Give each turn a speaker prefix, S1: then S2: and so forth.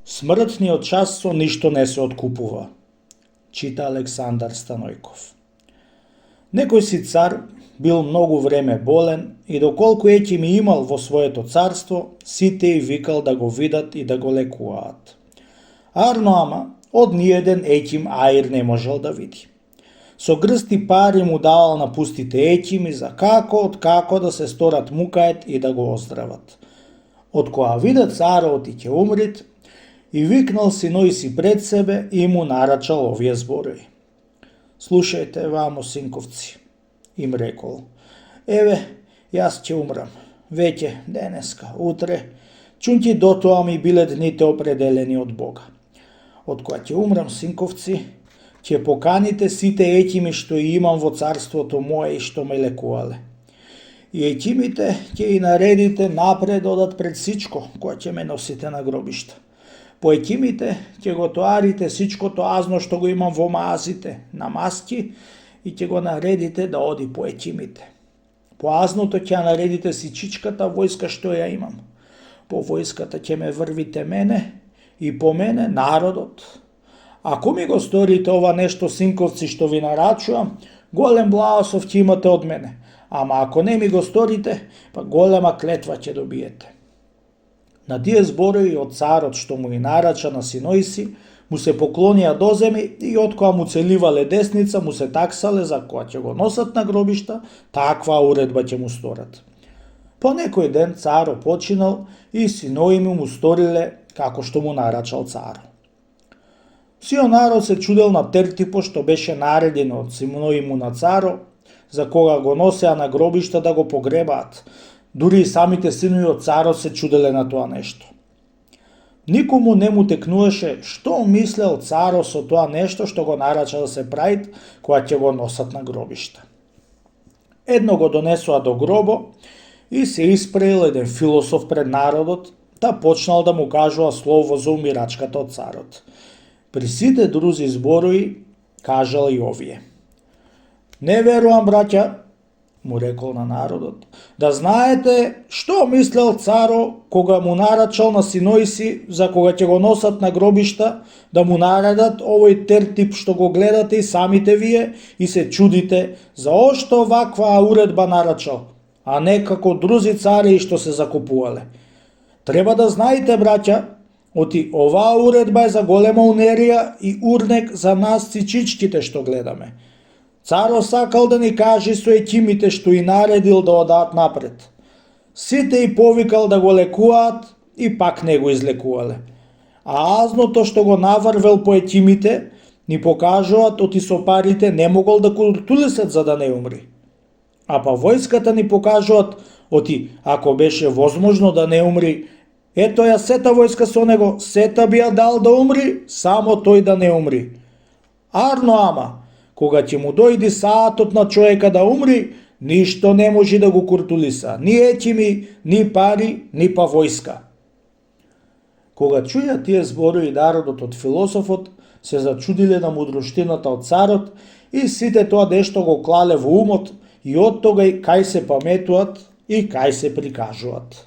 S1: Смртниот час со ништо не се откупува, чита Александар Станојков. Некој си цар бил многу време болен и доколку Еќим имал во своето царство, сите и викал да го видат и да го лекуваат. Арно ама, од ниеден Еќим аир не можел да види. Со грсти пари му давал на пустите Еќими за како да се сторат мукает и да го оздрават. Од која виде царот и ќе умрит, и викнал синој си пред себе и му нарачал овие зборови. Слушајте, вамо, синковци, им рекол. Еве, јас ќе умрам. Веќе, денеска, утре, чунки до тоа ми биле дните определени од Бога. Од која ќе умрам, синковци, ќе поканите сите Еќими што и имам во царството мое и што ме лекувале. И Еќимите ќе и наредите напред одат пред сичко, која ќе ме носите на гробишта. По Еќимите ќе го тоарите сичкото азно што го имам во маазите, на маски, и ќе го наредите да оди по Еќимите. По азното ќе наредите сичичката војска што ја имам. По војската ќе ме врвите мене и по мене народот. Ако ми го сторите ова нешто, синковци, што ви нарачувам, голем благослов ќе имате од мене. Ама ако не ми го сторите, па голема клетва ќе добиете. На тие зборови од царот што му и нарача на синој си, му се поклонија до земји и од која му целивале десница, му се таксале за која ќе го носат на гробишта, таква уредба ќе му сторат. По некој ден царо починал и синои му сториле како што му нарачал царо. Сиот народ се чудел на тертипо што беше нареден од синои му на царо, за кога го носеа на гробишта да го погребаат. Дури и самите синови од царот се чуделе на тоа нешто. Никому не му текнуваше што мислел царо со тоа нешто што го нарача да се прави кога ќе го носат на гробишта. Едно го донесоа до гробо и се испреил еден философ пред народот, та почнал да му кажува слово за умирачката од царот. При сите друзи зборови кажал и овие. Не верувам, браќа, му рекол на народот, да знаете што мислел царо кога му нарачал на синој си за кога ќе го носат на гробишта, да му наредат овој тертип што го гледате и самите вие и се чудите за ошто ваква уредба нарачал, а не како друзи цари што се закупувале. Треба да знаете, браќа, оти оваа уредба е за голема унерија и урнек за нас цичичките што гледаме. Царо сакал да ни кажи со Еќимите што и наредил да одаат напред. Сите и повикал да го лекуваат и пак не го излекувале. А азното што го наврвел по Еќимите ни покажуваат оти со парите не могол да куртулисат за да не умри. А па војската ни покажуваат оти ако беше возможно да не умри, ето ја сета војска со него, сета би ја дал да умри, само тој да не умри. Арно ама, кога ќе му дојди саатот на човека да умри, ништо не може да го куртулиса, ни Еќими, ни пари, ни па војска. Кога чуја тие зборови народот од философот, се зачудиле на мудроштината од царот и сите тоа нешто го клале во умот и од тога и кај се паметуват и кај се прикажуваат.